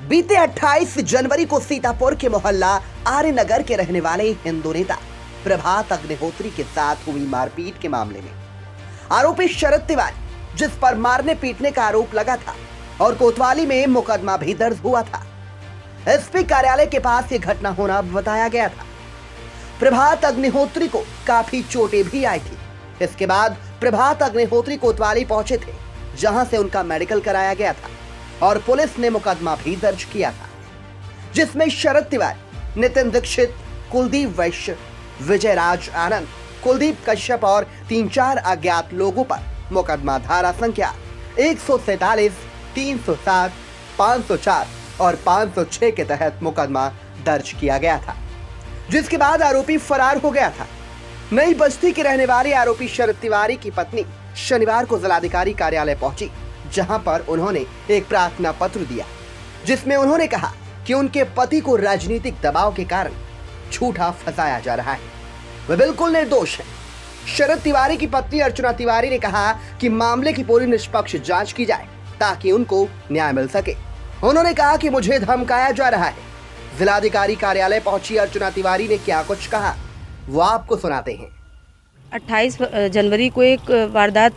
बीते 28 जनवरी को सीतापुर के मोहल्ला आर्यनगर के रहने वाले हिंदू नेता प्रभात अग्निहोत्री के साथ हुई मारपीट के मामले में आरोपी शरद तिवारी, जिस पर मारने पीटने का आरोप लगा था और कोतवाली में मुकदमा भी दर्ज हुआ था, एसपी कार्यालय के पास यह घटना होना बताया गया था। प्रभात अग्निहोत्री को काफी चोटें भी आई थी। इसके बाद प्रभात अग्निहोत्री कोतवाली पहुंचे थे, जहां से उनका मेडिकल कराया गया था और पुलिस ने मुकदमा भी दर्ज किया था, जिसमें शरद तिवारी, नितिन दीक्षित, कुलदीप वैश्य, विजय राज आनंद, कुलदीप कश्यप और 3-4 अज्ञात लोगों पर मुकदमा धारा संख्या 147, 307, 504 और 506 के तहत मुकदमा दर्ज किया गया था, जिसके बाद आरोपी फरार हो गया था। नई बस्ती के रहने वाले आरोपी शरद तिवारी की पत्नी शनिवार को जिलाधिकारी कार्यालय पहुंची, जहां पर उन्होंने एक प्रार्थना पत्र दिया, जिसमें उन्होंने कहा कि उनके पति को राजनीतिक दबाव के कारण झूठा फंसाया जा रहा है। वे बिल्कुल निर्दोष हैं। शरद तिवारी की पत्नी अर्चना तिवारी ने कहा कि मामले की पूरी निष्पक्ष जांच की जाए ताकि उनको न्याय मिल सके। उन्होंने कहा कि मुझे धमकाया जा रहा है। जिलाधिकारी कार्यालय पहुंची अर्चना तिवारी ने क्या कुछ कहा, वो आपको सुनाते हैं। 28 जनवरी को एक वारदात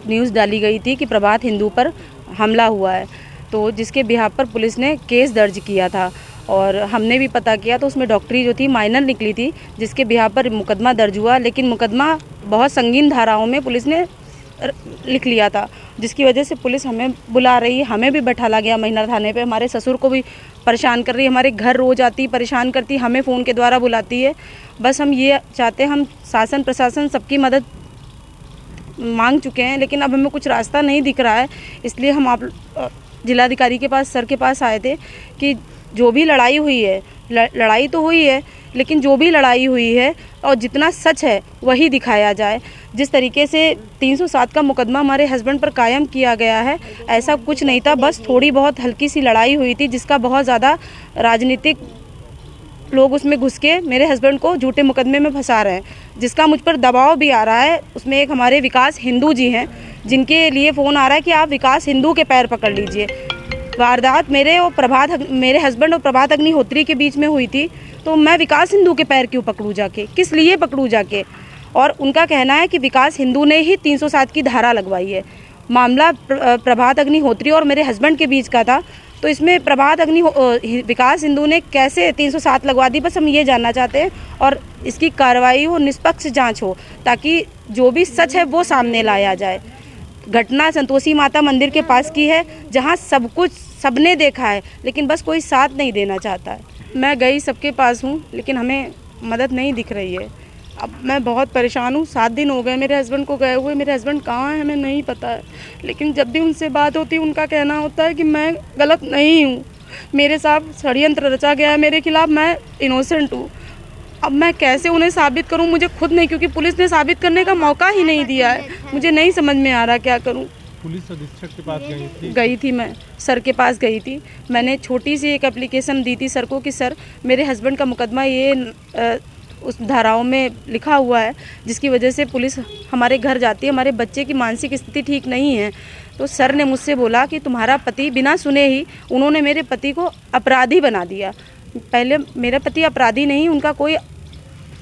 न्यूज़ डाली गई थी कि प्रभात हिंदू पर हमला हुआ है, तो जिसके बिहाफ पर पुलिस ने केस दर्ज किया था और हमने भी पता किया तो उसमें डॉक्टरी जो थी माइनर निकली थी, जिसके बिहाफ पर मुकदमा दर्ज हुआ। लेकिन मुकदमा बहुत संगीन धाराओं में पुलिस ने लिख लिया था, जिसकी वजह से पुलिस हमें बुला रही है। हमें भी बैठाला गया महिला थाने पे। हमारे ससुर को भी परेशान कर रही है, हमारे घर रोज आती परेशान करती, हमें फ़ोन के द्वारा बुलाती है। बस हम ये चाहते हैं, हम शासन प्रशासन सबकी मदद मांग चुके हैं, लेकिन अब हमें कुछ रास्ता नहीं दिख रहा है। इसलिए हम आप जिलाधिकारी के पास, सर के पास आए थे कि जो भी लड़ाई हुई है, लड़ाई तो हुई है, लेकिन जो भी लड़ाई हुई है और जितना सच है वही दिखाया जाए। जिस तरीके से 307 का मुकदमा हमारे हस्बैंड पर कायम किया गया है, ऐसा कुछ नहीं था। बस थोड़ी बहुत हल्की सी लड़ाई हुई थी, जिसका बहुत ज़्यादा राजनीतिक लोग उसमें घुस के मेरे हस्बैंड को झूठे मुकदमे में फंसा रहे हैं, जिसका मुझ पर दबाव भी आ रहा है। उसमें एक हमारे विकास हिंदू जी हैं, जिनके लिए फ़ोन आ रहा है कि आप विकास हिंदू के पैर पकड़ लीजिए। वारदात मेरे हस्बैंड और प्रभात अग्निहोत्री के बीच में हुई थी, तो मैं विकास हिंदू के पैर क्यों पकड़ूं जाके, किस लिए पकड़ूं जाके? और उनका कहना है कि विकास हिंदू ने ही 307 की धारा लगवाई है। मामला प्रभात अग्निहोत्री और मेरे हस्बैंड के बीच का था, तो इसमें विकास हिंदू ने कैसे 307 लगवा दी, बस हम ये जानना चाहते हैं। और इसकी कार्रवाई हो, निष्पक्ष जांच हो, ताकि जो भी सच है वो सामने लाया जाए। घटना संतोषी माता मंदिर के पास की है, जहां सब कुछ सबने देखा है, लेकिन बस कोई साथ नहीं देना चाहता है। मैं गई सबके पास हूं, लेकिन हमें मदद नहीं दिख रही है। अब मैं बहुत परेशान हूँ। 7 दिन हो गए मेरे हस्बैंड को गए हुए। मेरे हस्बैंड कहाँ हैं हमें नहीं पता है, लेकिन जब भी उनसे बात होती है उनका कहना होता है कि मैं गलत नहीं हूँ, मेरे साथ षड्यंत्र रचा गया है मेरे खिलाफ, मैं इनोसेंट हूँ। अब मैं कैसे उन्हें साबित करूँ, मुझे खुद नहीं, क्योंकि पुलिस ने साबित करने का मौका ही नहीं दिया है। मुझे नहीं समझ में आ रहा क्या करूँ। पुलिस अधीक्षक के पास गई थी मैं, सर के पास गई थी। मैंने छोटी सी एक एप्लीकेशन दी थी सर को कि सर मेरे हस्बैंड का मुकदमा ये उस धाराओं में लिखा हुआ है, जिसकी वजह से पुलिस हमारे घर जाती है, हमारे बच्चे की मानसिक स्थिति ठीक नहीं है। तो सर ने मुझसे बोला कि तुम्हारा पति, बिना सुने ही उन्होंने मेरे पति को अपराधी बना दिया। पहले मेरा पति अपराधी नहीं, उनका कोई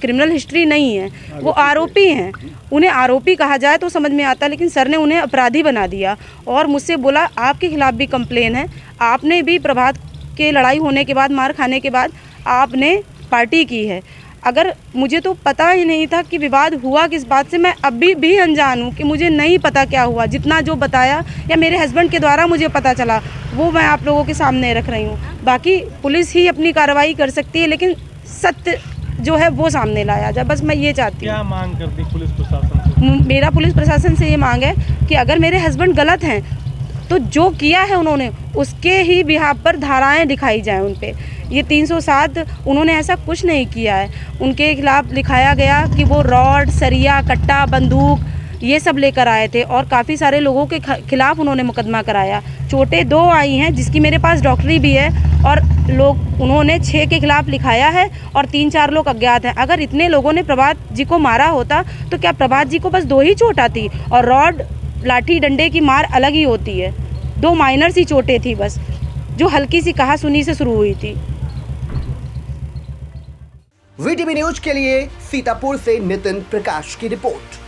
क्रिमिनल हिस्ट्री नहीं है, वो आरोपी हैं। उन्हें आरोपी कहा जाए तो समझ में आता, लेकिन सर ने उन्हें अपराधी बना दिया। और मुझसे बोला आपके खिलाफ भी कंप्लेन है, आपने भी प्रभात के लड़ाई होने के बाद, मार खाने के बाद आपने पार्टी की है। अगर मुझे तो पता ही नहीं था कि विवाद हुआ किस बात से, मैं अभी भी अनजान हूँ कि मुझे नहीं पता क्या हुआ। जितना जो बताया या मेरे हस्बैंड के द्वारा मुझे पता चला, वो मैं आप लोगों के सामने रख रही हूँ। बाकी पुलिस ही अपनी कार्रवाई कर सकती है, लेकिन सत्य जो है वो सामने लाया जाए, बस मैं ये चाहती हूँ। क्या मांग करती पुलिस प्रशासन से? मेरा पुलिस प्रशासन से ये मांग है कि अगर मेरे हस्बैंड गलत हैं तो जो किया है उन्होंने, उसके ही बिहाफ पर धाराएं दिखाई जाएं उन पे। ये 307 उन्होंने ऐसा कुछ नहीं किया है। उनके खिलाफ लिखाया गया कि वो रॉड, सरिया, कट्टा, बंदूक ये सब लेकर आए थे और काफ़ी सारे लोगों के खिलाफ उन्होंने मुकदमा कराया। चोटें 2 आई हैं, जिसकी मेरे पास डॉक्टरी भी है, और लोग उन्होंने 6 के खिलाफ लिखाया है और 3-4 लोग अज्ञात हैं। अगर इतने लोगों ने प्रभात जी को मारा होता तो क्या प्रभात जी को बस 2 ही चोट आती? और रॉड, लाठी डंडे की मार अलग ही होती है। 2 माइनर सी चोटें थी बस। जो हल्की सी कहासुनी से शुरू हुई थी। वीटीवी न्यूज के लिए सीतापुर से नितिन प्रकाश की रिपोर्ट।